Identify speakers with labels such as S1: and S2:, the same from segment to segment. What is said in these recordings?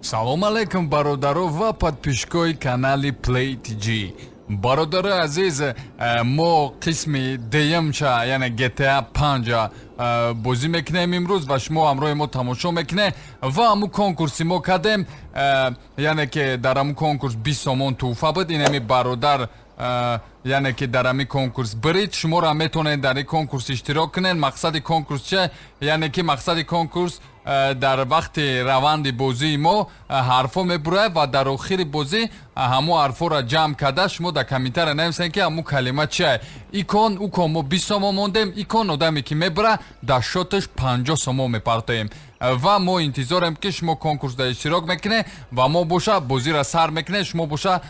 S1: Салом алейкум бародаро ва подписчикои канали PlayTG. Бародаро азиз, мо қисми деямча яъне GTA 5 бозӣ мекунем имрӯз ва шумо ҳамроҳи мо тамошо мекунед ва ҳамун конкурси мо кардем, яъне ки дар ҳамун конкурс 20 сомон туҳфа буд. Инами бародар яъне ки дар ҳамин конкурс бирид, шуморо метавонед дар ин конкурс иштирок кунед. Мақсади конкурс чия? Яъне ки мақсади конкурс дар вақти раванди бозии мо ҳарфо мебурад ва дар охири бозӣ ҳамун ҳарфоро ҷамъ карда шумо дар комментария нависед ки ҳамун калима чия. Икон укон мо 20 сомон мондем, икон одаме ки мебура дар шоташ 50 сомон мепартоем ва мо интизорем ки шумо конкурсда иштирок мекунед ва мо боша бозиро сар мекунед, шумо боша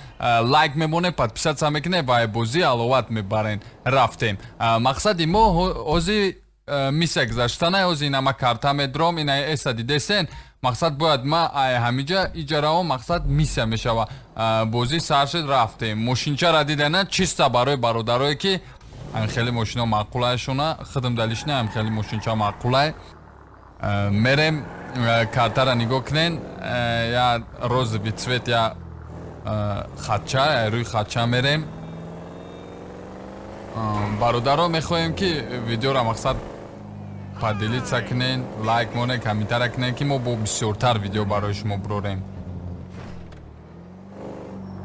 S1: лайк мемонед, подписатсия мекунед ва бозӣ аловат мебарен. Рафтем. Мақсади мо ҳозир миссия Гузаштани, ҳозир инама карта медром, ина эса дидесен. Мақсад бояд ма ҳамиҷа иҷараҳо мақсад миссия мешава. Бозӣ сар шуд, рафтем. Мошинчаро дидена чиста барои бародарое ки хеле мошино маъқулае шуна, хидм далишна хеле мошинча маъқулае. Мерем картаро нигоҳ кунен, я розовый цвет, я хатча, рӯи хатча мерем. Бародаро мехоҳем ки видеоро мақсад поделитса кунен, лайк монед, комментария кунен ки мо бо бисёртар видео барои шумо бурорем.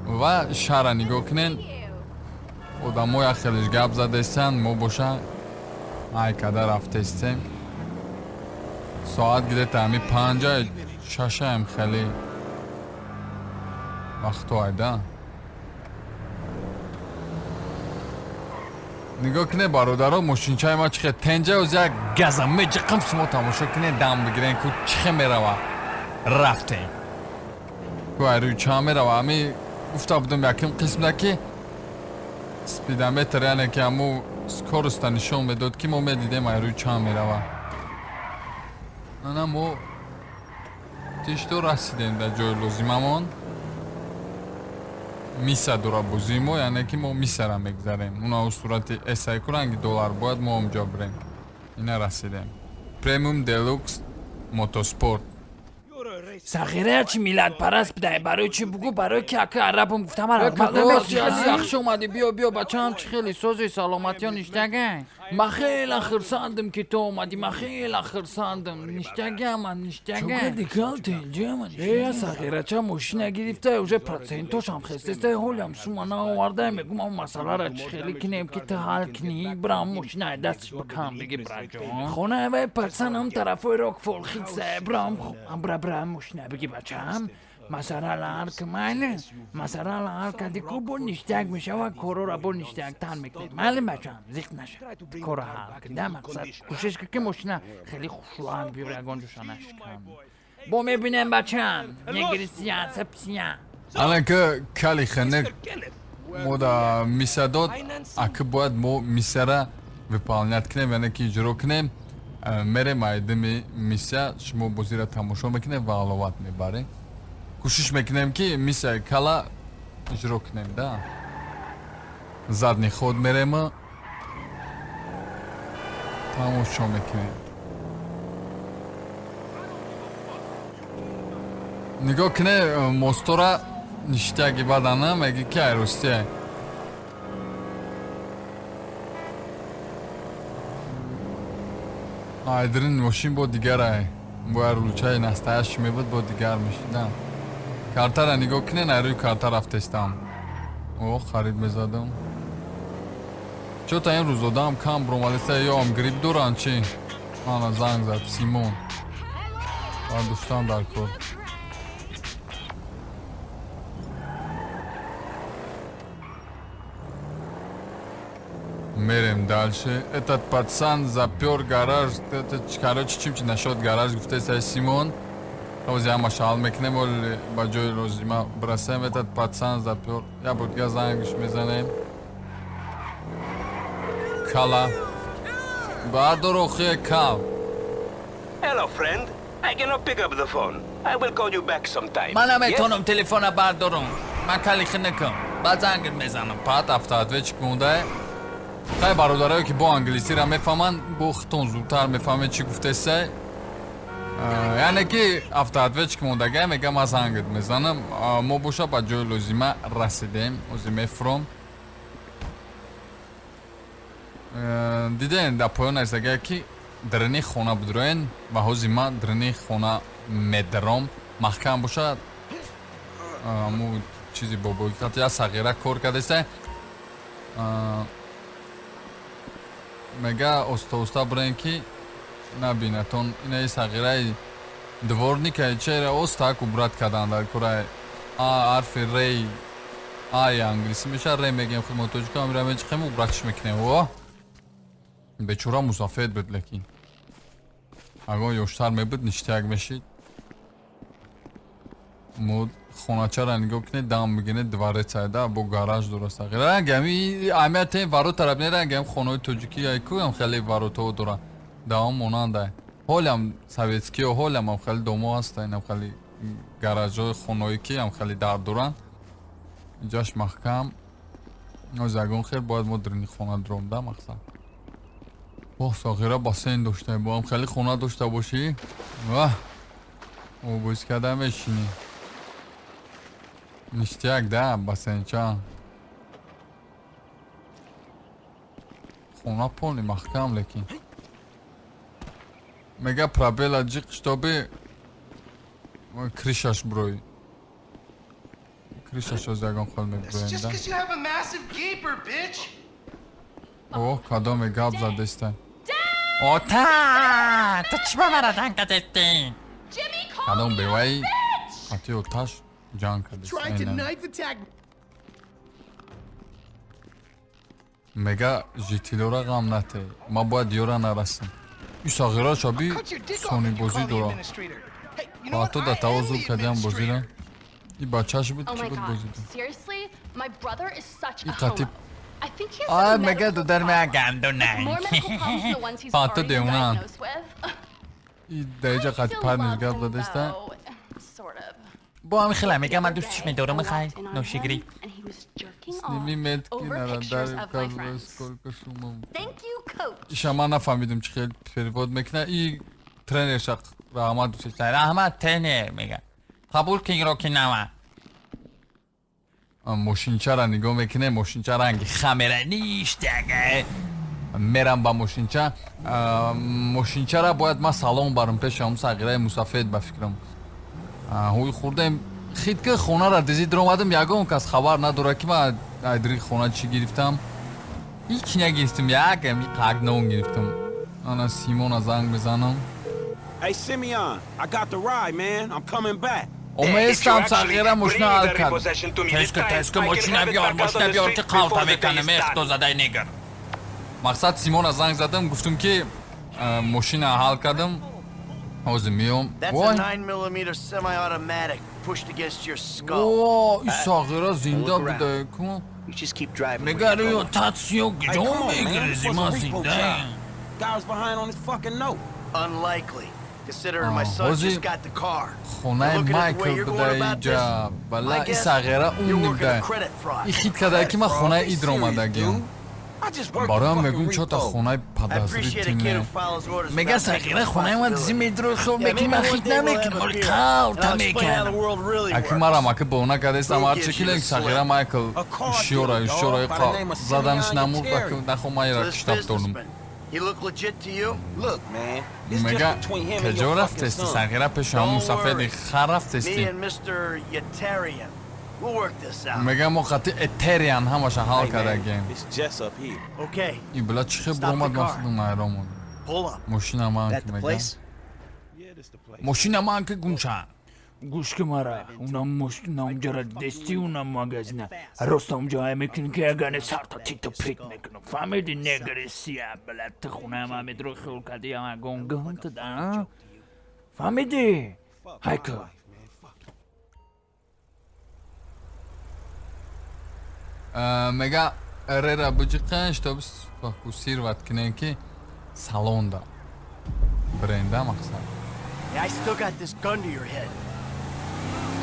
S1: Ва шаҳрро нигоҳ кунен, одамоя хелеш гап задестанд, мо боша ай када рафтестем. Соат где-то ами 5-6 хеле вақто айда. нигоҳ кунед бародаро, мошинчаи ма чихе тенҷа оз як газа меҷиқам, шумо тамошо кунед, дам бигирен ку чихе мерава. Рафтем ку ай рӯи ча мерава. Ами гуфта будам яким қисмда ки спидометр, яъне ки ҳаму скоростта нишон медод ки мо медидем ай рӯи ча мерава. ана мо тишто расидем дар ҷои лозимамон. миссия дора бозии мо, яъне ки мо миссияро мегзарем. Уна сурати эсайку ранги доллар бояд мо онҷо бирем. Ина расидем. Премиум делукс мотоспорт.
S2: сахира чи миллатпараст будай, барои чи бугу, барои ки ака арабам гуфтам яхши омадӣ, биё бачаам, чӣ хеле созу саломатиё ништагай. Ман хеле хурсандам ки ту омадӣ, ман хеле хурсандам. Ништагай ман, ништагай. Э сахирача мошина гирифта, уже процентошам хестеста, ҳолям сума наоварда, мегум ам масъаларо чӣ хеле кинем ки ту ҳал кунӣ, бирам мошина дасташ бикам биги браҷон. Хонаи пацанам тарафои рокфол хитса, бирам бра мошина биги бачаам. Масъаларо ҳал кун, майли. Масъаларо ҳал кардӣ ку бо ништак мешава, короро бо ништактар мекунем. Майли бачаам, зиқ наша. Корро ҳал кун. Да мақсад кӯшиш кун ки мошина хеле хушрӯҳанг биёр, ягон ҷоша нашикам. Бо мебинем бачаам. Негирисияса псия.
S1: Ана ки кали хенек мо да миссия дод, аки бояд мо миссияро выполнять кунем, яъне ки иҷро кунем. Мерем айдами миссия, шумо бозиро тамошо мекунем ва аловат мебарем. кӯшиш мекунем ки миссияи кала иҷро кунем. Да задни ход мерем, тамошо мекунем. нигоҳ кунед мостора ништаги бадана, меги ки ай ростие. айдрин мошин бо дигарай, бо рулчаи настоящий мебуд, бо дигар мешида. картаро нигоҳ кунен, ай рӯи карта рафтестам. О харид мезадам. чота имрӯз одам кам бромалиста, ё ам грип доранд чи? Мана занг зад Симон. Ба дӯстам дар кор. мерем дальше. Этот пацан запёр гараж. Короче, чим-чи нашод гараж, гуфтеса Симон. ҳозир ҳама шаҳал мекунем, оли ба ҷои лозима бирасем. Этот пацан запёр. Я будга зангш мезанем. Кала. Бардоро хе кал.
S3: Hello, friend. I cannot pick up the phone. I will call you back sometime.
S2: Ман наметавонам телефона бардорам. Ман кали хинакам. Баъд занг мезанам.
S1: Пат автоответчик монда. хай бародарое ки бо англисиро мефаҳманд, бо хитон зудтар мефаҳмед чӣ гуфтесай. یعنی که افتادویچ که موندگه میگم از هنگت میزنم ما بوشا با جای لزیمه رسیدیم لزیمه فروم دیدین در پایان ازدگه که درنی خونه بدروین و هزیمه درنی خونه میدرم محکم بوشد امو چیزی بابایی که یا صغیره کار کردیسته میگه استا برین که نبینتون اینه صغیره دورنی که چهره استا کبرات کردن در کره حرف ری آی انگلیسی میشه ری میگیم خیلی توجه که امیره میگه خیلی براتش میکنه به چورا مسافید بود لکن اگه یوشتر میبود نشتیگ میشید مود خونه چرا نگاه کنید دام بگینه دواره چایده با گاراژ درست غیره رنگمی اهمیت این وارو طرف نیره رنگم خونه توجیکی یا ایکو هم خیلی وارو تو دورا دام مونانده هولم سویتسکی و هولم هم خیلی دومو هسته اینم خیلی گاراژ خونه کی هم خیلی در دوران اینجاش محکم زگون خیلی باید مدرنی خونه درونده مقصد با ساغیره باسین داشته با هم خیلی خونه داشته باشی واه او بوز کده میشینی نشتیک ده باسین چه خونه پولی محکم لیکن میگه پرابیل جیق شتابی کریشش بروی کریشش از یکان خیلی میبروینده اوه کدا میگه زده استه اوتا تا چی ببردن کدستی کدام بیوی حتی اوتاش جان کدستی میگه جیتیلو را غم نته ما باید یورا نرسیم این ساغیره چابی سونی بازی دورا حتی در توازو کدیم بازی را این بچهش بود چی بود بازی دور این قطیب آه میگه دو در میگه گندو نه پانتو دیونان این دیجا قطی پر نشگرد دادسته با همی خیلی میگه من دوستش میدورم میخوای نوشیگری سنیمی مید که نرندر کارلوس کلکشومم ایشا من نفهمیدم چی خیلی پریواد میکنه این ترینر شق رحمت دوستش داره رحمت ترینر میگه قبول کنی رو که نوه ماشینچه را نگاه میکنه ماشینچه رنگ خمره نیشتگه میرم با ماشینچه را باید ما سالون برم پیش هم صغیره مسافید بفکرم هوی خورده خید که خونه را دیزی در اومدم یکم کس خبر نداره که من ایدری خونه چی گرفتم هیچ نگرفتم یکم قگنون گرفتم انا سیمون از زنگ بزنم
S4: Hey Simeon, I got the ride, man. I'm coming back.
S1: اومیستم صغیره ماشینه حل کرد تسک ماشینه بیار که قلطه میکنه میختو زده نگر مقصد سیمون از زنگ زدم گفتم که ماشینه حل کردم حوزه میام وای این صغیره زنده بوده کن نگر یا تاتسیو گجون میگره زیما زنده خونه مایکل بوده اینجا بلا این صغیره اون نبوده این خید کده که من خونه اید رو اومده گیم برای هم میگم چه تا خونه پدازری تیمه میگه صغیره خونه من دیزی میدرو خوب بکنی من خید نمیکنم مالی کار تا میکنم اکی مرم اکی با اونا کده استم هرچه که لینک صغیره مایکل شیوره زدنش نمود بکن نخو مایی را کشتاب دارم میگه کجا رفت استی صغیره پیش همون سفیدی خر رفت استی میگه ما خطی اتریان همش حال کرده گیم این بلا چی خیلی برومد من خودم ایران بود ماشین من که میگه ماشین من که گمشن
S2: گوش که مرا اونم ماشین اونجا را دستی اونم ماگزینه راست اونجا های میکنی که اگرنه سر تا تیک تا پریک میکنم فهمیدی نگر سیاه بلد خونه ما میدرو خیل کردی همه گنگان تا دا فهمیدی هایکو
S1: میگه اره را بجی قنش تا بس سیر وقت کنه که سالون دا برنده مقصد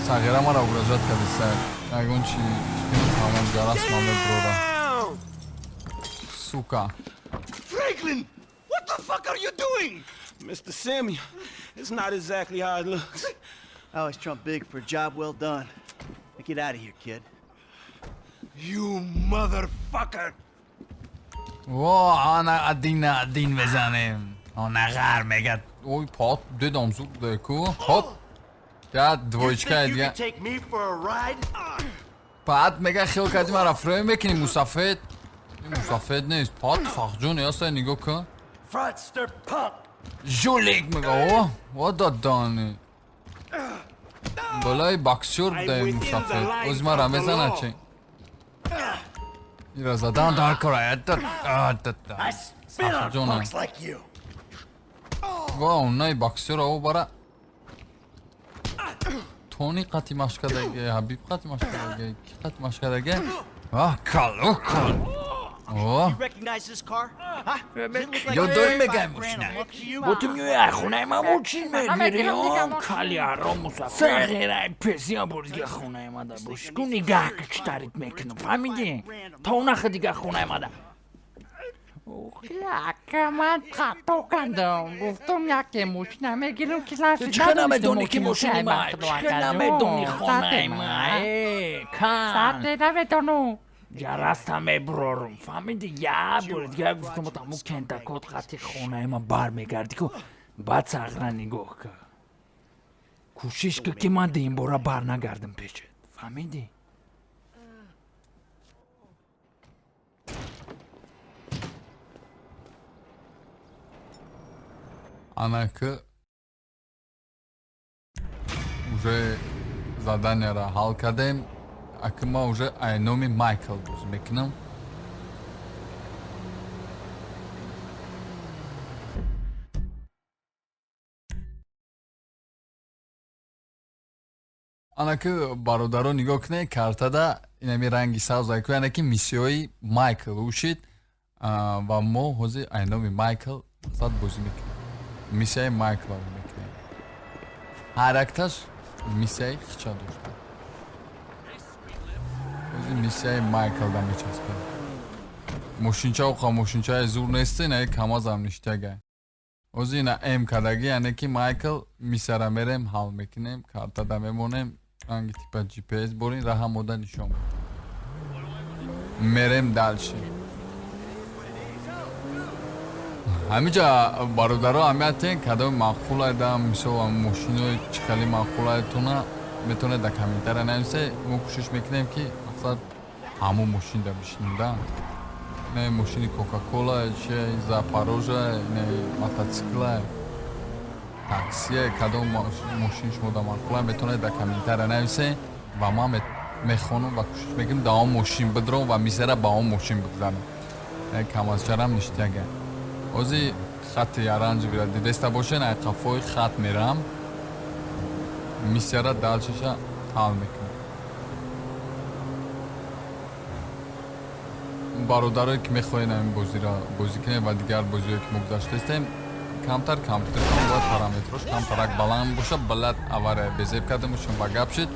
S1: صغیره ما را اگراجات کردی سر نگون چی همون جارست مامه برو سوکا
S3: Franklin, what the fuck are you doing?
S4: Mr. Simeon, it's not exactly how it looks.
S5: I always trump big for a job well done. Now get out of here, kid.
S4: You motherfucker!
S1: وا انا دین بزنیم انا غر میگه اوی پات دیدم زود دکو هپ یا دویچکه دیگه
S5: take me for a ride?
S1: پات میگه خیلی کدی مرا فریم بکنی مسافت مسافت نیست پات فاق جون یاسته نگاه کن
S5: Fraudster punk!
S1: جولیک میگه اوه وا دادانی بالای باکسور بوده مسافت اوز مرا میزنه چی ایرا زدن در کرایت داد
S5: I spit on punks like you!
S1: وا اونای باکسور او برا تونی قطی مشکدگه حبیب قطی مشکدگه کی قطی مشکدگه کال
S5: You recognize this car? Huh?
S1: یا داری میگه ماشینه
S2: بوتم یه خونه ما موچین میگیریم کالی آرام مسافر سخیره پیسیا برگه خونه ما دا بوش کو نگاه که چطوریت میکنم فهمیدی؟ تا اون اخه دیگه خونه ما دا
S6: که من خطا کردم گفتم یکی موشنه میگیرم که لرزی
S2: چه نمیدونی که موشنی ما چه نمیدونی خونه ما کن
S6: ساعته نمیدونو
S2: جرسته میبرارم فهمیدی یه برگه گفتم تمو کنتکات خطی خونه ما بر میگردی که بعد سغره نگاه که کوشش که من دیم بارا بر نگردم پیشت فهمیدی؟
S1: она к уже задание ра ҳал кардем аки ма уже айноми майкл боз мекунам ана ки бародаро нигоҳ кунед картада инами ранги сабза ку яна ки миссияи майкл ушид ва мо ҳозир айноми майкл мақсад бозӣ мекунем миссияи майкл мекунем ҳаракташ миссияи хича дошта ҳозир миссияи майклда мечаспем мошинча оқа мошинчаи зур нести ина камазам ништага ҳозир ина эм кардаги яне ки майкл миссияра мерем ҳал мекунем картада мемонем ранги типа gps борин раҳа мода нишон мерем далши ҳамиҷа бародаро ҳамиятен кадоми мақулайдам мисол мошинои чӣ хели мақулайтуна метавонед дар комментария нависе мо кӯшиш мекунем ки мақсад ҳамон мошинда бишинда не мошини кока-кола чи запорожа не мотоцикла таксия кадом мошини шумо дар мақулай метавонед дар комментария нависе ва ман мехонам ва кӯшиш мекунем дар он мошин бидром ва миссияра ба он мошин бигзанам камазчарам ништага ҳозир хати оранҷи бира дидеста бошен ай қафои хат мерам миссияра далчиша ҳал мекунам бародарое ки мехоҳед ин бозиро бозӣ кунем ва дигар бозиҳое ки мо гузаштаистем камтар компютерон бояд параметрош камтарак баланд боша балад авария безеб карда мошин ба гап шид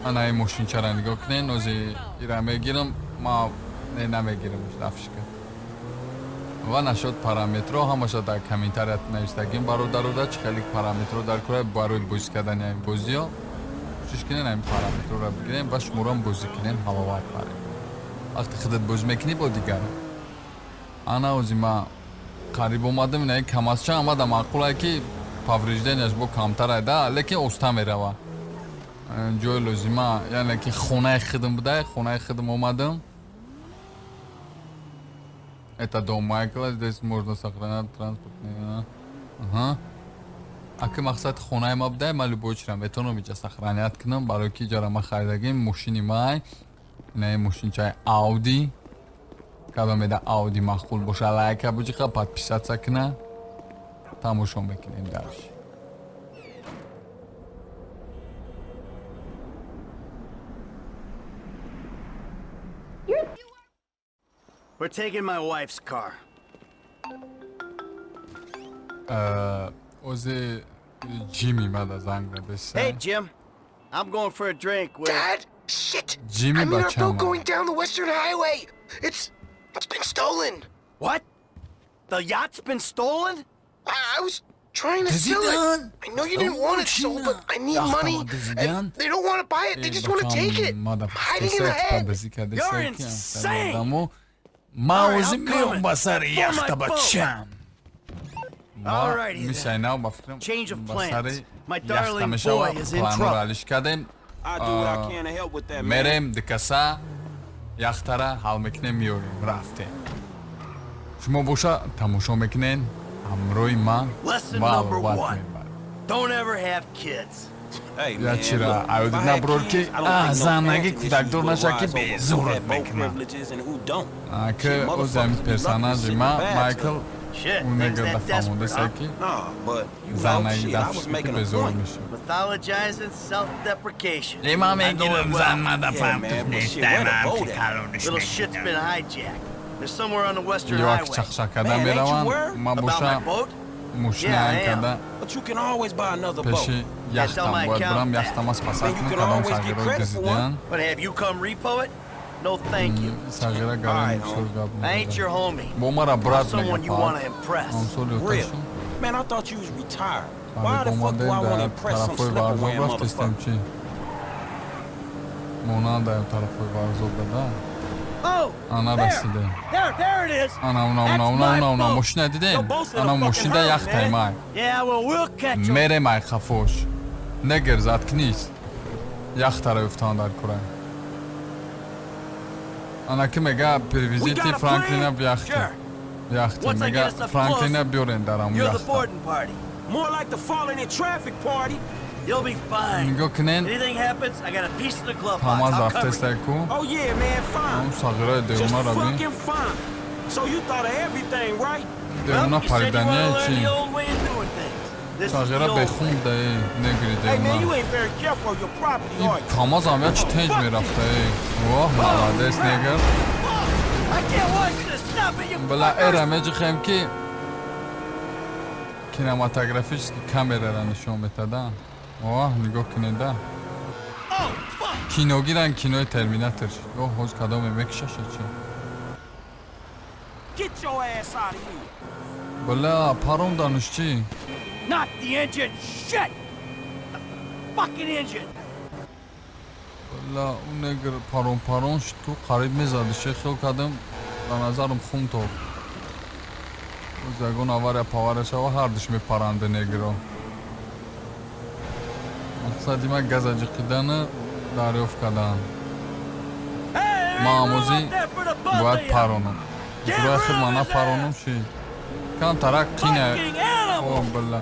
S1: ана ин мошинчара нигоҳ кунем ҳозир ира мегирам ма намегирам афишка ва нашод параметро ҳамаша дар комментарият навистагим бародарода чӣ хеле параметро дар кора барои бозӣ кардани ҳамин бозиҳо кӯшиш кунем ҳамин параметроро бигирем ва шуморам бозӣ кунем ҳаловат барем вақте худат бозӣ мекунӣ бо дигар ана ҳозир ман қариб омадам ин камазча омада маъқулае ки поврежденияш бо камтар айда лекин оста мерава ҷои лозима яъне ки хонаи худам буда хонаи худам омадам это дом Майкла, здесь можно сохранять транспорт. Ага. Аки мақсад хонаи ма буда, ма любой чира метавонам инҷа сохранят кунам, барои ки ҷара ма харидагим мошини май, ина мошинчаи Ауди, кадом еда Ауди махбул боша, лайка буҷиқа, подписаться куна, тамошо мекунем дарш.
S5: We're taking my wife's car.
S1: Ozi Jimmy mada zang desa.
S5: Hey, Jim. I'm going for a drink with...
S7: Dad! Shit!
S1: Jimmy
S7: I'm in our boat
S1: Bachama.
S7: going down the Western Highway! It's been stolen!
S5: What? The yacht's been stolen?
S7: I was trying to sell it. I know you didn't want it sold, but I need money. And they don't want to buy it. They just want to take it. I'm hiding in the head.
S2: You're insane.
S1: ماوزی میام بسر یخت بچم میشینم با فکرم
S5: Change of
S1: بسر
S5: plans. My
S1: یخت
S5: darling
S1: میشم
S5: boy is in
S1: پلانو
S5: trouble.
S1: رالیش کردیم
S4: I do what I can to help with that, man.
S1: میریم دکسا یخت را حال میکنیم میوریم رفتیم شما باشا تماشا میکنین همروی من
S5: Lesson
S1: با
S5: number
S1: وقت
S5: one.
S1: میبرم
S5: Don't ever have kids.
S4: Hey,
S1: یا
S4: man,
S1: چرا
S4: look,
S1: عودت
S4: if I had
S1: نبرور
S4: kids,
S1: که
S4: I don't think no
S1: زنگی
S4: parenting
S1: کودک
S4: issues
S1: دور
S4: would
S1: نشه که
S4: arise
S1: به
S4: over who
S1: زورت
S4: had both
S1: میکنم
S4: privileges and who don't.
S1: که او زمین پرساناج ما مایکل
S5: Shit,
S1: اون
S5: things
S1: نگرده
S5: that
S1: فهمونده
S5: desperate, huh?
S1: سکی
S4: Nah, but you know,
S1: زنگی
S4: shit, I was
S1: دفشی که
S4: making
S1: به
S4: a
S1: زور
S4: point.
S1: میشه
S5: Mythologizing self-deprecation.
S1: ایما
S5: I know it
S1: میگیرم
S5: well.
S1: زن مدفم
S4: Yeah,
S1: تو
S4: man, but shit,
S1: نیستم
S4: where the
S1: هم
S4: boat
S1: که
S4: at?
S1: کارونش
S5: Little shit's
S1: میگیرم
S5: been hijacked. They're somewhere on the western
S1: یواک
S5: highway.
S1: چخشک کده
S4: Man, ain't you
S1: میروان
S4: worried
S1: ما
S5: About my
S1: باشم
S5: boat?
S1: موشنه
S5: Yeah, I am.
S1: کده
S4: But you can always buy another boat.
S1: پیشی
S5: tell
S1: یختم
S5: my
S1: باید برم
S5: accountant
S1: یختم از پسر
S4: Then you
S1: کنم
S4: can
S1: کدام
S4: always get
S1: سغیره
S4: credit for
S1: گزیدین
S5: But have you come repo it? No, thank you.
S1: سغیره گرم
S4: Alright,
S1: سرگاب
S5: I ain't your homie.
S1: با ما را
S5: I'm
S1: برات
S5: someone
S1: میگه
S5: you want
S1: پار
S5: to impress.
S1: هم سولی
S4: Real.
S1: اوتشون
S4: Man, I thought you was retired. Why
S1: آره
S4: the
S1: با
S4: fuck do I want to
S1: در
S4: impress some
S1: طرفای
S4: slipper
S1: ورزاب
S4: wearing
S1: رفت استم
S4: motherfucker?
S1: چی مونا در طرفای ورزاب داده
S5: Oh,
S1: آنا رسیده
S5: there it is.
S1: اونا ماشینه دیدین آنا ماشین ده یخت تایمای
S5: Yeah, well, we'll catch 'em.
S1: میره مای خفوش نگرزد کنیست یخت را افتان در کره آنا که میگه پرویزیتی فرانکلینا بیاختی میگه فرانکلینا بیورین درام
S5: You're the
S1: یخت
S5: boarding party.
S4: More like the falling in traffic party.
S5: You'll be fine.
S1: میگه کنین
S5: Anything happens, I got a piece of the glove box.
S1: تماز
S5: I'll
S1: رفته
S5: cover you.
S1: سکو
S4: Oh yeah, man,
S1: اون
S4: fine.
S1: ساغیره
S4: Just
S1: دیونا را بین
S4: fucking fine. So you thought of everything, right?
S1: دیونا
S5: Well, you said you wanna
S1: پریدنیه
S5: learn
S1: چی
S5: the old way of doing things. This is the
S1: ساغیره
S5: old way.
S1: بخون ده نگری
S4: Hey man, you
S1: دیونا
S4: ain't very careful of your property,
S1: این
S4: are you?
S1: تماز هم یا چی تنج میرفته واه مالادست نگر
S5: I can't watch this. Stop it, you
S1: بلا
S5: fuckers.
S1: ارمه جی خیم که کینماتوگرافیش که کامره را نشون بتدن واه نگاه کننده کینو گیرن کینوی ترمیناتر اوه حوز کدام مکششه چی
S4: Get your ass out of here.
S1: بلا پارون دانش چی
S5: Not the engine. Shit. The fucking engine.
S1: بلا اون نگر پارون شد که قریب میزاده شیخیل کدام به نظرم خون تو زگون آوار پاورش و هردش میپرنده نگرو مقصدی من گزاجی قیدن دریافت کردن
S5: Hey,
S1: معموزی
S5: roll up there for the both
S1: باید
S5: of you.
S1: پرونم گروه خیلی مانا پرونم چی کم ترک قینه
S5: Fucking animal.
S1: او بلا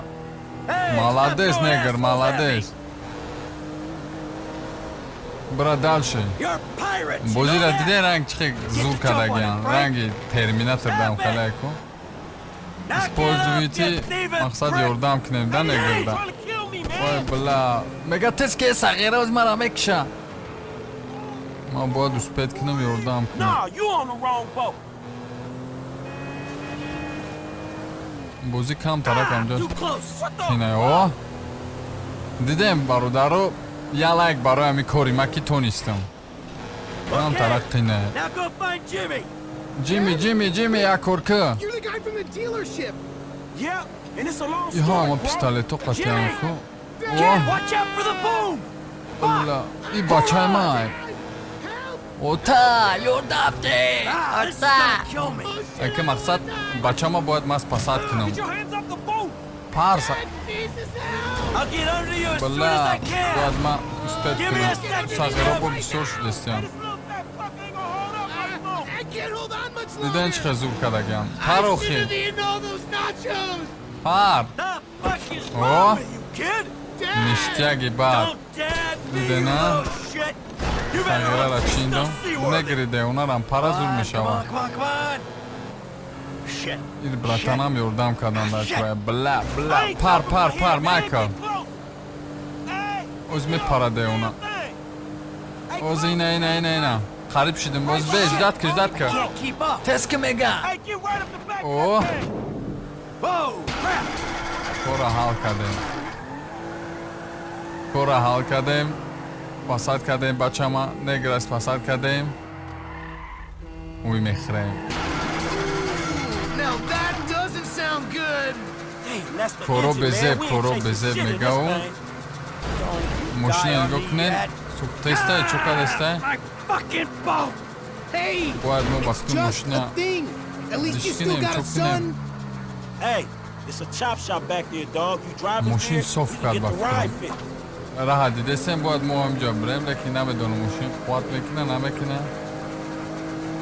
S5: Hey,
S1: مالادس
S5: stop your
S1: نگر
S5: assholes
S1: مالادس
S5: at
S1: برا دالشه
S5: me. You're pirates. you
S1: بوزی
S5: know
S1: را
S5: that?
S1: دیده رنگ چی زور کردگیان رنگی ترمیناتر دم خلای کن
S5: Knock it off,
S1: سپوزویتی
S5: you thieving
S1: مقصد
S5: prick.
S1: یوردم کنیم ده
S4: Hey,
S1: نگردم
S4: trying to kill me, man.
S1: وای بلا مگه تست که سغیره از مرا میکشه ما باید اسپید کنم یوردم کنم
S4: Nah, you on the wrong boat.
S1: بوزی کم ترک
S5: Too
S1: همجاش
S5: close. What the?
S1: اینه او دیدم برادرو یا لایک برای همی کاری من که تو نیستم کم ترک قینه
S5: Now go find Jimmy.
S1: جیمی یا کرکه
S7: You're the guy from the dealership.
S4: Yeah, and it's a long
S1: ای ها
S4: story,
S1: ما
S4: bro.
S1: پیستالتو قطعه کو
S5: Kid, watch out for the boom.
S1: بلا ای بچه من اوتا یوردفته
S5: Ah, this is gonna kill me.
S1: که مقصد بچه ما باید مست پسد کنم
S4: Get your hands off the boat.
S1: پارس
S5: I'll get under you as soon as
S1: بلا
S5: I can.
S1: باید ما اسپید
S5: Give me a
S1: کنم
S5: second,
S1: ساقیره با
S5: Jimmy.
S1: بسیار شدستیم
S4: This little fat fuck ain't gonna hold up much longer.
S7: I can't hold on much longer.
S1: دیدن چه خزور کدگیم پروخی
S7: Eating all those nachos.
S1: پر
S5: The fuck is
S1: Oh.
S5: wrong with you, kid?
S1: نشتیگی بعد
S5: Don't dad me,
S1: دیده
S5: you
S1: نه
S5: little shit. You better
S1: ساقیره را
S5: hope this
S1: چیندم
S5: is seaworthy.
S1: نگریده اونا را پرا زور
S5: Come on,
S1: میشوم
S5: come on. Shit.
S1: این براتانم یوردم کدن در کرای بلا
S4: I ain't
S1: پر
S4: coming over here, man.
S1: مایکل
S4: Get close. Hey,
S1: اوز می پراده اونا
S4: thing. Hey,
S1: اوز
S4: close.
S1: اینا خریب شدیم باز بیش داد کش
S5: Can't keep up.
S1: تسک میگه
S4: Hey, get right up the back.
S1: Oh.
S4: of that thing.
S5: Whoa, crap.
S1: کورا حال کردیم پاسد کردیم بچه ما نگرست پاسد کردیم اوی میخریم
S7: Now that doesn't sound good.
S4: And that's the
S1: Koro
S4: engine,
S1: beze,
S4: man. We ain't
S1: koro
S4: chasing
S1: beze
S4: shit in this
S1: megao.
S4: thing.
S1: Moshina nigah kune. Suqtesta, choqadesta.
S5: My fucking boat! Hey!
S1: Boad mo
S5: It's
S1: baskun
S5: just
S1: moshina.
S5: a thing! At least you still
S1: Dishkinem,
S5: got a
S1: chokinem.
S5: son!
S4: Hey, it's a chop shop back there, dog. You drive us
S1: Moshin
S4: there,
S1: soft
S4: you
S1: card
S4: get the
S1: back
S4: ride
S1: there.
S4: fit.
S1: Rahat desem boad mo hamja brem, lekin namedonam moshina quvvat mekina, namekina.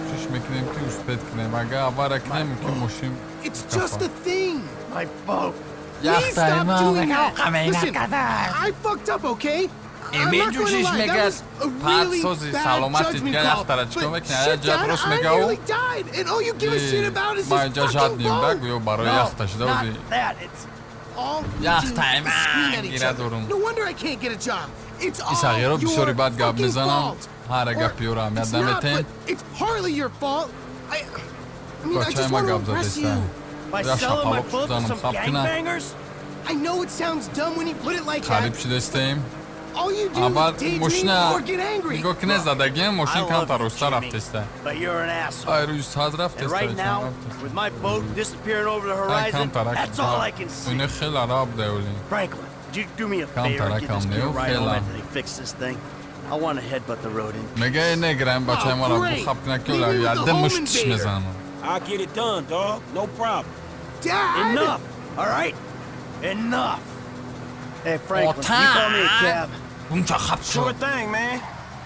S1: Shish mekinim ki uspet kinem. Aga avara kinem ki moshim.
S5: It's just a thing! My boat!
S1: Yacht
S5: Please stop
S1: time,
S5: doing
S6: man.
S5: that! Listen, I fucked up, okay? I'm not
S1: Imediu
S5: going to
S1: shish
S5: lie, that
S1: megas.
S5: was a
S1: Pat
S5: really
S1: sozi
S5: bad
S1: salomati
S5: judgment
S1: diga
S5: call.
S1: yachtara chikome
S5: But
S1: kina.
S5: shit,
S1: Ja
S5: Dad,
S1: dros
S5: I
S1: megao.
S5: nearly died, and all you give a shit about is
S1: Ma
S5: this
S1: ja
S5: fucking
S1: jadnim
S5: boat!
S1: dag yo baro yakhtash
S5: not
S1: dozi.
S5: that, it's all you
S1: Yacht
S5: do
S1: time,
S5: is scream at each
S1: gira
S5: other.
S1: durum.
S5: No wonder I can't get a job. It's all
S1: Isagero
S5: your
S1: bisori bad gab
S5: fucking
S1: mezanam.
S5: fault.
S1: Hara
S5: Or
S1: gapiora
S5: it's not,
S1: miadameten.
S5: but it's partly your fault. I mean, I
S1: Kochai
S5: just
S1: ma
S5: want to
S1: gabza
S5: impress
S1: desta.
S5: you.
S4: By
S1: Ja
S4: selling my
S1: shapalok
S4: boat to
S1: zanam
S4: some
S1: khaptina.
S4: gangbangers?
S5: I know it sounds dumb when you put it like that.
S1: Kharib shidestem.
S5: All you do
S1: Abar
S5: is daydream
S1: moshina
S5: or get angry.
S1: nigo kine zadagem moshin
S7: I
S1: kan
S7: love
S1: tarosta
S7: you, Jimmy,
S1: raftesta.
S7: but you're an asshole.
S1: Ay ruj sad
S7: And
S1: raftesta.
S7: right now, with my boat disappearing over the horizon, that's all I can see.
S1: Ine khel arab deuli.
S7: Franklin, could you do me a
S1: Come,
S7: favor and get this
S1: Tarakam,
S7: kid a
S1: Neo,
S7: ride home
S1: Hela.
S7: after they fix this thing? I want to headbutt the road in.
S1: Mega ine gram bachai mara bu
S5: great.
S1: khapna
S5: Leave
S1: kyola
S5: me with the
S1: yadem
S5: home
S1: mushtish
S5: invader.
S1: mezanam.
S4: I'll get it done, dog. No problem.
S5: Dad!
S7: Enough, all right? Enough. Hey, Franklin,
S1: Oh,
S7: you call me a cab.
S1: Buncha
S4: Sure
S1: khapcho.
S4: thing, man.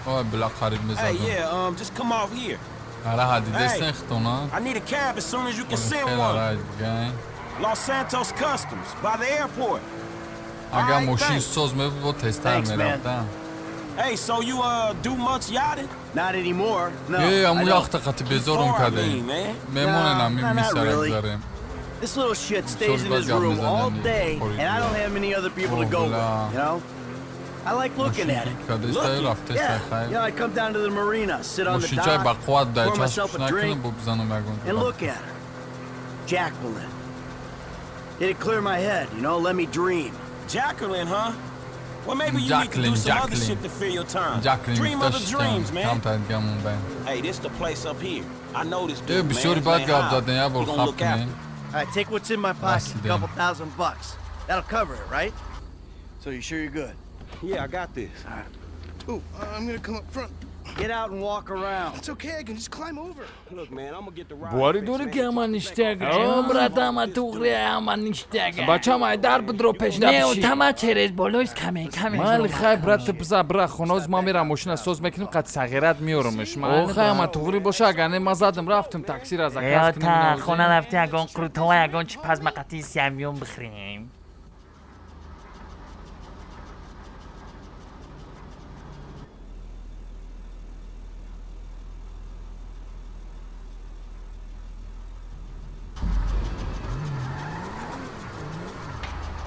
S1: Oy bila kharib
S4: Hey,
S1: mezanam.
S4: yeah, just come off here.
S1: Ara hadi
S4: Hey.
S1: desten xtona.
S4: I need a cab as soon as you can send
S1: Khel
S4: one.
S1: ara gang.
S4: Los Santos Customs, by the airport.
S1: Aga
S4: Alright,
S1: moshin
S4: thanks.
S1: soz me bo testar
S7: Thanks, man.
S1: meraftam.
S4: Hey, so you do much yachting?
S7: Not anymore. No,
S1: Ey
S7: I
S1: amu
S7: don't.
S1: yakhta khati bezorum
S4: Before, I
S1: kade.
S4: mean, man.
S1: Memonena
S7: No, not
S1: misara
S7: really.
S1: gzarem.
S7: This little shit stays in his room all day, and I don't have many other people to go with, you know? I like looking at it.
S1: Kadesta raftesta
S7: Yeah,
S1: khay.
S7: you know, I come down to the marina, sit on the
S1: Moshin chay
S7: dock,
S1: baqwat da
S7: pour myself a
S1: chashna
S7: drink,
S1: kine bo bzanam agon.
S7: and look at her. Jacqueline. It'd clear my head, you know, let me dream.
S4: Jacqueline, huh? Well, maybe you need to do some other shit to fill your time.
S1: Jacqueline
S4: Dream other dreams, man.
S1: Kam tad gamon ben.
S4: Hey, this the place up here. I know this
S1: Ey
S4: dude, man.
S1: bisori
S4: His
S1: bad
S4: name
S1: gab
S4: Hal.
S1: zaden ya
S4: He
S1: bol
S4: gonna look after
S1: khapne.
S4: you.
S7: All right, take what's in my pocket, a
S1: Accident.
S7: couple $1,000. That'll cover it, right? So you sure you're good?
S4: Yeah, I got this.
S5: Ooh, I'm gonna come up front.
S7: Get out and walk around.
S5: It's okay, I can just climb over.
S4: Look, man, I'm gonna get the ride.
S2: باری
S4: fixed,
S2: دوری
S4: man.
S2: که اما نشتگه برادم توغری اما نشتگه بچه ما در بدرو پیش
S6: نه
S2: نبشی
S6: تما چرز بلویز کمی
S2: مال خیلی برات بزا برا خوناز ما میرم ماشین سوز میکنیم قد صغیرت میارمش او خیلی اما توغری باشه اگر نه ما زدم رفتم تاکسی را
S6: یا
S2: زکاس
S6: تا
S2: کنیم
S6: خونه رفتی اگان قروتوه اگان چی پز مقاطی سیمیون بخریم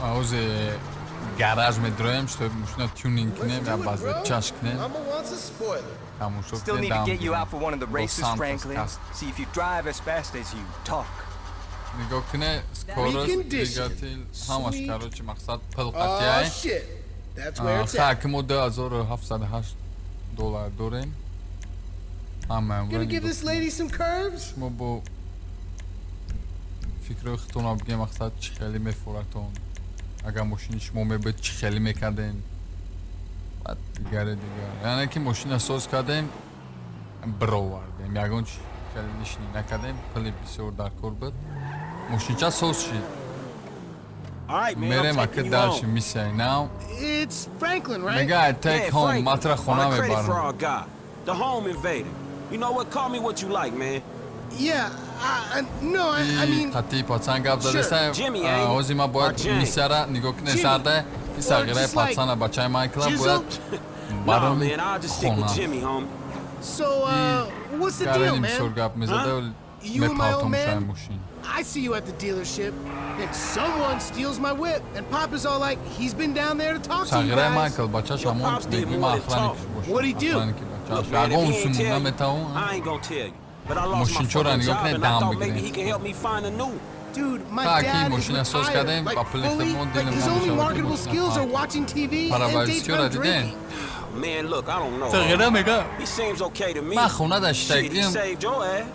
S1: Auzi garaj medroyam shtob mushina tuning kine va bazda chash kine. Tamu shod
S8: Still need to get you out for one of the races, Franklin. See if you drive as fast as you talk.
S1: Nigo kine skoros digatil hamash karochi maqsad pilqati ay.
S5: Shit. That's where it's
S1: Kha
S5: at.
S1: kimo $2708 dorem. Ama
S5: Gonna give this lady some curves?
S1: mo bo fikro xtona bge maqsad chkheli mefuraton. Aga moshinich momebet chkheli mekaden. Bat digare digare. Yani ki moshina soz kadem bro vardem. Yagon chkheli nishni nakadem. Pili bisor dar korbet. Moshincha soz shi.
S4: All right, man.
S1: Mere
S4: I'm
S1: mak
S4: taking you
S1: dalshi
S4: home.
S1: misay now.
S5: It's Franklin, right?
S1: Mega I take
S4: Yeah,
S1: home
S4: Frank,
S1: matra
S4: on
S1: khona
S4: a
S1: me
S4: credit
S1: bar.
S4: fraud guy, the home invader. You know what? Call me what you like, man.
S5: Yeah, no, I mean,
S1: Khati patsan gab dadesta.
S4: Jimmy, ain't it?
S1: Ozi ma boyad
S4: Or Jane?
S1: misara nigo kine
S5: Jimmy.
S1: sarda. Isa
S5: Or
S1: gire
S5: just like
S1: patsana bachay Michael
S5: Jizzle?
S1: boyad.
S4: No,
S1: Baron
S4: man. I'll just stick with
S1: khona.
S4: Jimmy, homie.
S5: so, what's the deal,
S1: Karenim
S5: man?
S1: sorgab mezade
S5: You
S1: me
S5: and my old
S1: paltom
S5: man?
S1: mushin.
S5: I see you at the dealership, and someone steals my whip, and Papa's all like, he's been down there to talk to you
S1: Sagre
S5: guys.
S1: Michael bachash
S4: Your
S1: amon
S4: pops did
S1: negi
S4: more
S1: ma
S4: than talk.
S5: What'd he do?
S4: Look, man, if
S1: Agon
S4: he ain't
S1: sum
S4: tell
S1: na
S4: you,
S1: metaun.
S4: I ain't gonna tell you. But I lost my
S1: Moshin chora
S4: fucking
S1: nigo
S4: job,
S1: kne
S4: and I
S1: dam
S4: thought maybe
S1: bigre.
S4: he can help me find a new.
S5: Dude, my
S1: Taki
S5: dad is
S1: moshina soz
S5: retired,
S1: kadem,
S5: like
S1: papalik
S5: fully,
S1: mod
S5: like
S1: dilim
S5: his
S1: na
S5: only
S1: moshav
S5: marketable
S1: dilim
S5: skills are
S1: na.
S5: watching TV
S1: Parabai
S5: and
S1: siora
S5: daytime
S1: diden.
S5: drinking.
S4: Man, look, I don't know.
S1: Sagre mega.
S4: He seems okay to me.
S1: Ma khuna
S4: Shit, he
S1: dashtagim.
S4: saved your ass.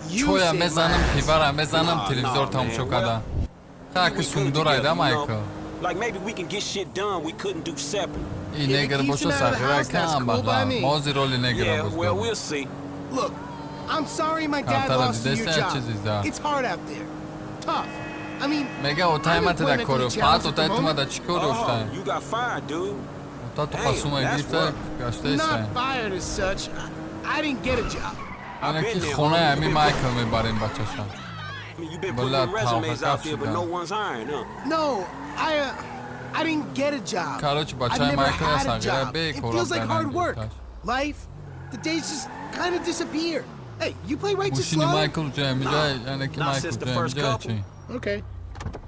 S5: You
S1: Choya
S5: saved my
S1: mezanam
S5: ass.
S1: pivara mezanam
S4: Nah,
S1: televizor
S4: nah,
S1: tamsho
S4: man,
S1: kada. که سوندورای دا مایکل
S4: Like maybe we can get shit done we couldn't do separate.
S1: این نگر باشه سخیره کم بخلا مازی رولی نگر
S4: Yeah, well, we'll see.
S5: Look, I'm sorry my dad lost you your job. It's hard out there. Tough. I mean,
S1: میگه اوتای ما تدا کارو پات اوتای تو ما دا چی کارو افتای
S4: You got fired, dude.
S1: اوتا تو قاسومه گیفته گشته ایسته
S5: not fired as such. I didn't get a job.
S1: اینه که خونه همی مایکل میباریم بچه شم
S4: I mean, you've been putting your resumes out there, but no one's hiring, huh?
S5: No, I didn't get a job.
S1: کاروچ
S5: I've
S1: بچه های
S5: never
S1: مایکل
S5: had a
S1: ساگره
S5: job.
S1: بی
S5: It
S1: کورا
S5: feels like hard work.
S1: بینن
S5: Life, the days just kind of disappear. Hey, you play right to
S1: موشینی
S5: slow?
S1: مایکل جای میجای یعنی که مایکل جای میجای چی
S5: Okay.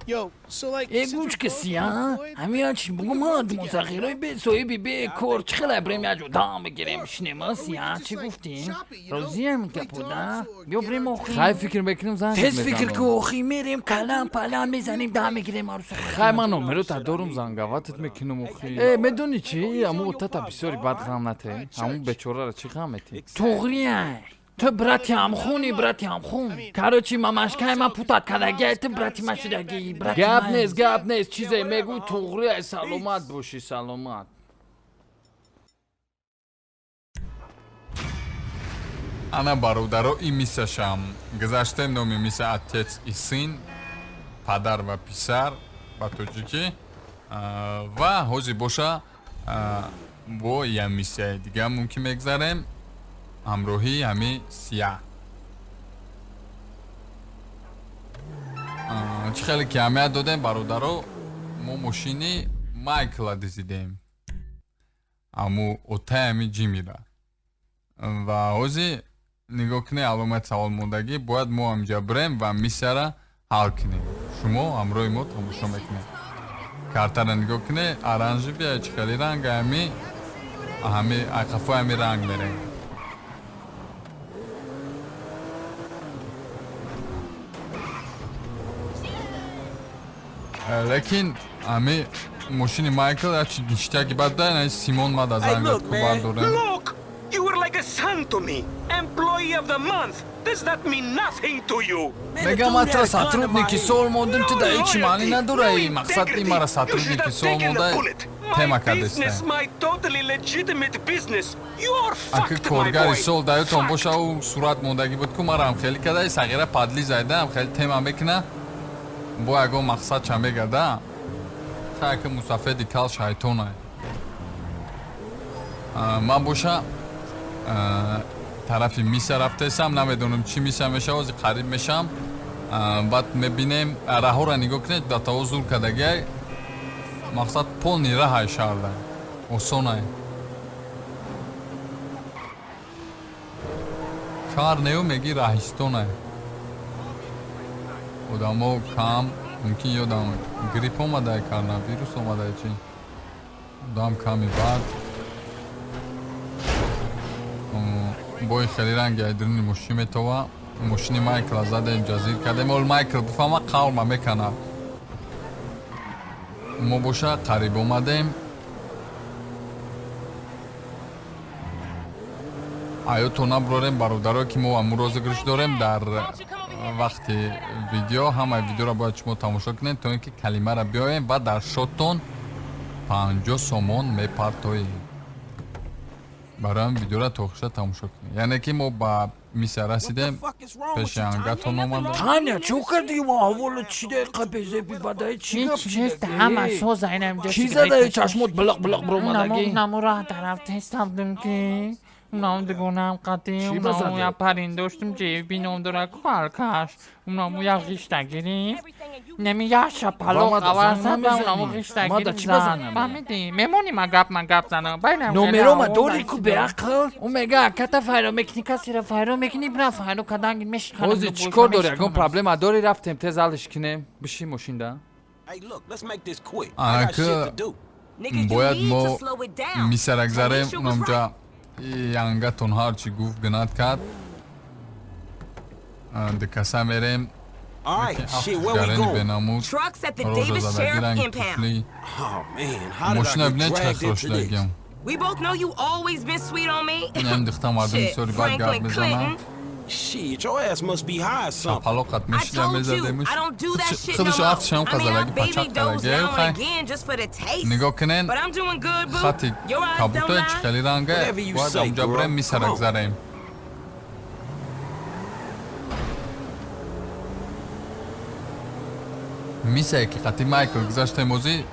S5: Yo, so like
S2: گوش کسی ها همین چی بگو ما مسخرای به صاحبی به کار چه خیلی بریم یه جودام بگیریم شنما سیاه چی گفتیم روزی هم که بودا بیا بریم آخی خیلی فکر بکنیم زن تز فکر که آخی میریم کلام پلان میزنیم دام میگیریم عروس خیلی من نمرو تا دارم زنگواتت میکنم آخی میدونی چی اما اوتا تا بسیاری بد غمته همون بچوره را چی غمتی توغریه تو براتی هم خونی براتی هم خون کاروچی ماماشکای ما پوتات کداگی تو براتی ما شدگی براتی گپ نیست چیزی میگو توغری سلامت باشی سلامت
S1: انا бародаро имисашам гузаштем номи миса отец и сын падар ва писар ба тоҷики ва ҳозир боша бо я мисияи дига мумкин мегзарем ҳамроҳи ҳами сия чӣ хеле ки аҳамият додем бародаро мо мошини майкла дизидем аму отаи ҳами ҷимира ва ҳозир нигоҳ кунед аломати савол мондагӣ бояд мо ҳамҷа бирем ва миссияро ҳал кунем шумо ҳамроҳи мо тамошо мекунед картара нигоҳ кунед оранжи бия чӣ хели ранга ҳами айқафои ҳами ранг мерем лекин ҳами мошини майкл ячи ништяги бадда симон мада зангат ку бардорем
S3: You were like a son to me. Employee of the month. Does that mean nothing to you?
S1: мегам атра сотрудники сол мондим ти да ҳеҷ маъни надораи мақсад имара сотрудники сол монда тема кардеста
S3: My totally legitimate business. You're
S1: аки
S3: fucked, my
S1: коргари
S3: boy.
S1: сол даётон бошаву сурат мондагӣ буд ку марам хеле кадаи сағира падли зайдаам хеле тема мекуна бо ягон мақсад ча мегарда хаки мусафеди кал шайтона ман боша тарафи миса рафтаесам намедонам чӣ миса мешава ози қариб мешам баъд мебинем раҳора нигоҳ кунед датао зур кадагиай мақсад полни раҳай шарда осонай шаҳр нею меги раҳистонай одамо кам мумкин ёдам грип омадай коронавирус омадай чи одам ками бад бои хеле ранги айдирини мошин метова мошини майкла задем ҷазир кардем ол майкл бифаҳма қавлма мекана мо боша қариб омадем аёто наброрем бародаро ки мо аму розыгриш дорем дар вақти видео ҳамаи видеоро бояд шумо тамошо кунед то ин ки калимаро биёем ва дар шотон 50 сомон мепартоем бароям видеоро то охиша тамошо кунед яъне ки мо ба миссия расидем пешангатон омада
S2: таня чӯ кардӣ ва ҳавола чӣ дақиқа безеби бадаи чӣ
S6: ҳама соза инам
S2: чӣ задаи чашмот билиқ билиқ биромадагӣ
S6: намура тараф теставдим ки унам дигунам қатӣ унаму я парин доштум ҷеби номдора калкаш унаму я ғишта гирифт неми я шапалоқ аварзам ба унаму ғишта гирифт зан фаҳмидӣ мемонӣ ма гап занам
S2: номерома дори ку беақл
S6: у мега ката файро мекунӣ касира файро мекунӣ бира файро каданги мешиканам
S2: ҳозир чӣ кор дори ягон проблема дори рафтем тез ҳаллиш кунем биши мошинда
S4: Hey, look, let's make this quick. I
S1: ана
S4: got shit to
S1: ки
S4: do.
S1: бояд мо миссияро гузарем номҷа янгатон ҳарчи гуфт гунат кард дикаса мерем
S4: All right, shit, where we
S1: гарени
S4: going?
S1: бенамуд
S9: Trucks at the Davis Sheriff Impound.
S4: Oh man, how did
S1: мошина
S4: I get
S1: бинед чӣ
S4: dragged into this?
S1: хошдагиам
S9: We both know you always been sweet on me.
S1: ям дихта мардуми
S9: Shit,
S1: сори бад гап
S9: Franklin
S1: мезанам
S9: Clinton.
S4: Shit, your ass must be high or something.
S1: Şapalokat
S9: I
S1: meşler
S9: told
S1: meze
S9: you,
S1: demiş.
S9: I don't do that shit no
S1: Kılıç
S9: more.
S1: at şam
S9: I mean, I
S1: kazalagi
S9: baby
S1: paçak
S9: dose
S1: kalagi.
S9: now and again just for the taste.
S1: Nigo kinen
S9: But I'm doing good, boo.
S1: خطی
S9: Your eyes don't
S1: کابوتو
S9: lie.
S1: چخلی رنگه
S4: Whatever you
S1: باید
S4: say,
S1: اونجا
S4: girl.
S1: برم میسرک
S4: Come on.
S1: زریم میسه که خطی مایکل گذاشته موزی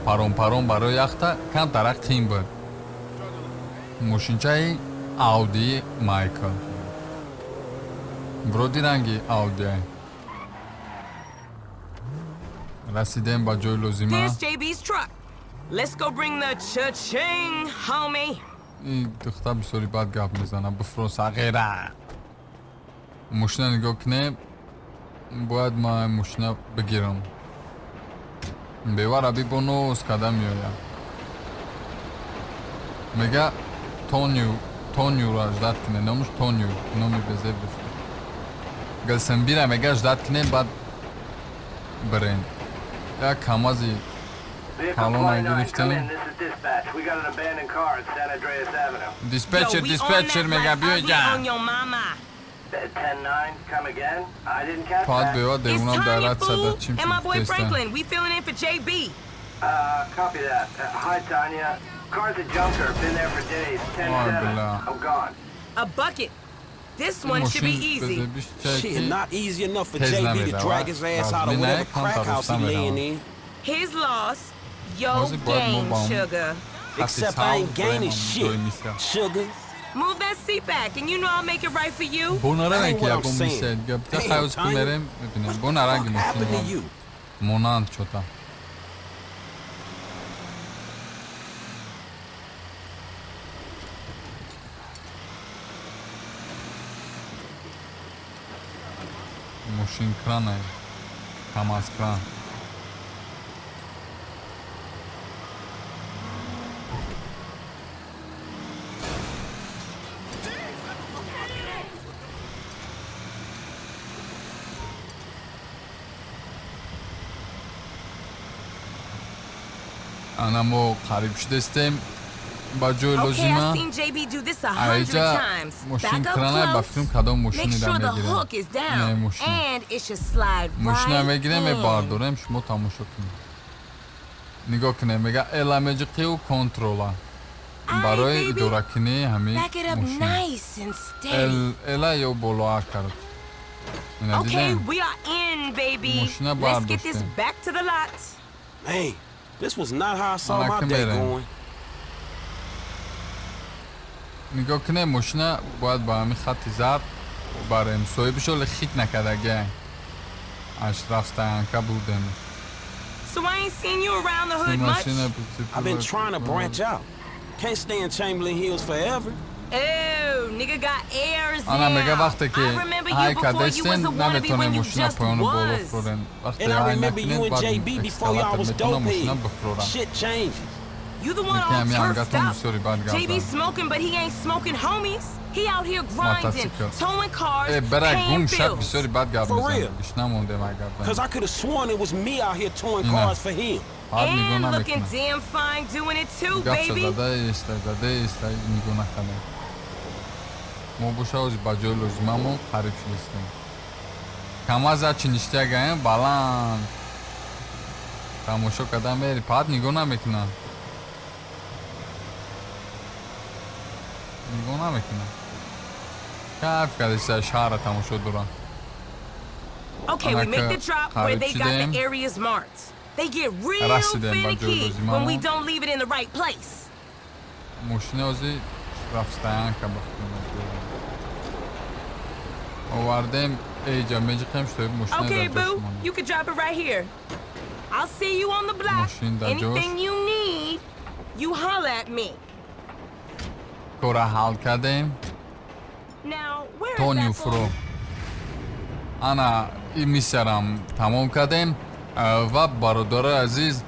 S1: پارون برای یختا کم طرق تیم بود موشینچه آودی مایکل برودی رنگی آودی رسیدیم با جوی لوزیما
S9: There's JB's truck. Let's go bring the cha-ching, homie.
S1: این دختر بسیاری بد گپ میزنم بفرو صغیره ماشینه نگاه کنه باید ما ماشینه بگیرم بیوار ابی بونوس کدم میایم میگه تونیو را اجداد کنه نامش تونیو نامی بزه بشه گلسن بیره میگه اجداد کنه بعد برین یا کمازی حالا نگرفتیم دیسپیچر میگه بیای جان پاد بیوا دیونم دارد صدا چیم
S9: And my boy
S1: تسته
S9: Franklin, we filling in for JB.
S10: Copy that. Hi, Tanya. Car's a junker. Been there for days. 10-7. I'm gone.
S9: A bucket. This one should be easy.
S4: Shit, not easy enough for
S1: Tez
S4: JB to
S1: nameda,
S4: drag
S1: va?
S4: his ass out of
S1: Razmine
S4: whatever
S1: kan
S4: crack house he
S1: tarustam
S4: laying
S1: vedam.
S4: in.
S9: His loss, your
S1: Mozi boyd
S9: gain,
S1: mobam.
S9: sugar.
S4: Except I ain't gaining shit, sugar.
S9: Move that seat back, and you know I'll make it right for you.
S1: بوناره
S4: That ain't
S1: که
S4: what I'm
S1: یکم
S4: saying.
S1: میشه گفته
S4: Damn,
S1: خیوز
S4: Tanya.
S1: کنرم میبینم بوناره که
S4: What happened to
S1: میشه
S4: you?
S1: موناند شده ماشین کرانه کم از کران انا مو قریب شدستیم با جوی
S9: Okay,
S1: لوزیما
S9: I've seen JB do this 100
S1: اینجا
S9: times.
S1: ماشین
S9: Back up
S1: کرانه با
S9: close.
S1: فکرم کدام
S9: Make
S1: ماشینی
S9: sure
S1: را
S9: the
S1: میگیرم
S9: hook is
S1: نه
S9: down,
S1: ماشین
S9: and it should slide
S1: ماشین
S9: right
S1: میگیرم
S9: in.
S1: باردارم شما تماشا کنیم نگاه کنه میگه الامجقی و کنترولا برای
S9: baby.
S1: اداره کنی همین
S9: Back it up
S1: ماشین
S9: nice and steady.
S1: الا یا بالا کرد اینا
S9: Okay,
S1: دیدم
S9: we are in, baby.
S1: ماشینه
S9: Let's get this
S1: برداشته
S9: back to the lot.
S4: Man, this was not how I saw
S1: I
S4: my
S1: can
S4: day
S1: bet it.
S4: going.
S1: نگاه کنه ماشینه باید با همین خط زرد بریم صاحبشو لخیت نکرده گه اشرف ستانکا بودم
S9: So I ain't seen you around the hood much.
S1: ماشینه
S4: I've been trying to branch out. Can't stay in Chamberlain Hills forever.
S9: Oh, nigga got airs
S1: آنا
S9: now.
S1: میگه وقتی که
S9: I remember
S1: های
S9: you before you was
S1: کدستین
S9: a wannabe
S1: نمیتونه
S9: when you
S1: ماشینه
S9: just
S1: پایانو بالا
S9: was.
S1: فرورن وقتی
S4: And I
S1: های
S4: remember you
S1: نکنید
S4: and
S1: باید
S4: JB before y'all
S1: اکسکالاتر
S4: was
S1: میتونه
S4: dope
S1: ماشینه
S4: heads.
S1: بفرورن
S4: Shit changes.
S9: You the one
S1: یکی
S9: all
S1: همی
S9: turfed
S1: انگتون
S9: out.
S1: بسیاری باید
S9: JB
S1: گفتن
S9: smoking, but he ain't smoking homies. He out here grinding,
S1: Motorcycle.
S9: towing cars,
S1: برای
S9: paying
S1: گم شد
S9: bills.
S1: بسیاری باید گفت
S4: For
S1: میزنم
S4: real.
S1: بیش نمونده مگر
S4: Cause I could have sworn it was me out here towing
S1: You know.
S4: cars for him.
S1: باید
S9: And
S1: میگو
S9: looking
S1: نمیکنه
S9: damn fine doing it too,
S1: گفت
S9: baby.
S1: زده ایسته میگو نکنه ما بوشه از با جای لزممو قریب شدستیم کم از چی نشته گایم بلند تماشا کدم بری پاد نگو نمیکنه نگو نمیکنه کف کدیسته شهر تماشا دوران
S9: Okay, we make the drop where they got
S1: قریب
S9: the areas marked. They get real
S1: رسیدیم با جای
S9: finicky
S1: لزممو
S9: when we don't leave it in the right place.
S1: ماشینه ازی رفستن که بختیم آوردیم ایجا میجقیم شده ماشینه
S9: Okay,
S1: در
S9: boo,
S1: جشمانه
S9: you can drop it right here. I'll see you on the block.
S1: Machine da
S9: Anything
S1: Josh.
S9: you need, you holler at me.
S1: کره حل کردیم
S9: Now, where is
S1: تونیو
S9: that
S1: فرو
S9: phone?
S1: انا این میسرم تمام کردیم و برادر عزیز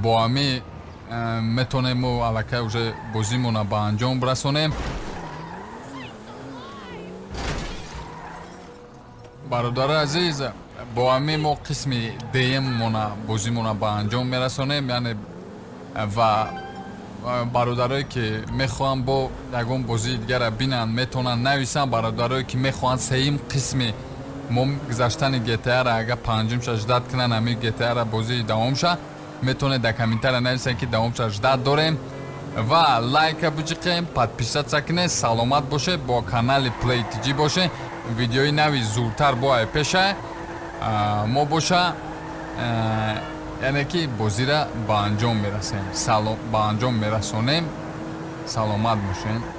S1: با همی میتونیم و علاکه اوشه بازیمون با انجام برسونیم برادر عزیز با همی ما قسمی دیم بازیمون با انجام میرسونیم یعنی و бародарое ки мехоҳанд бо ягон бозии дигара бинанд метавонанд нависанд. бародарое ки мехоҳанд сеюм қисми мо гузаштани GTA-ра агар панҷумша ждат кунанд ҳамин GTA-ра бозии давомша метавонед дар комментария нависанд ки давомша ждат дорем ва лайка биҷиқем, подписатсия кунед, саломат бошед, бо канали Play TG бошед. видеои нави зудтар бояд пеша мо боша, яъне ки бозира ба анҷом мерасонем. Саломат бошед.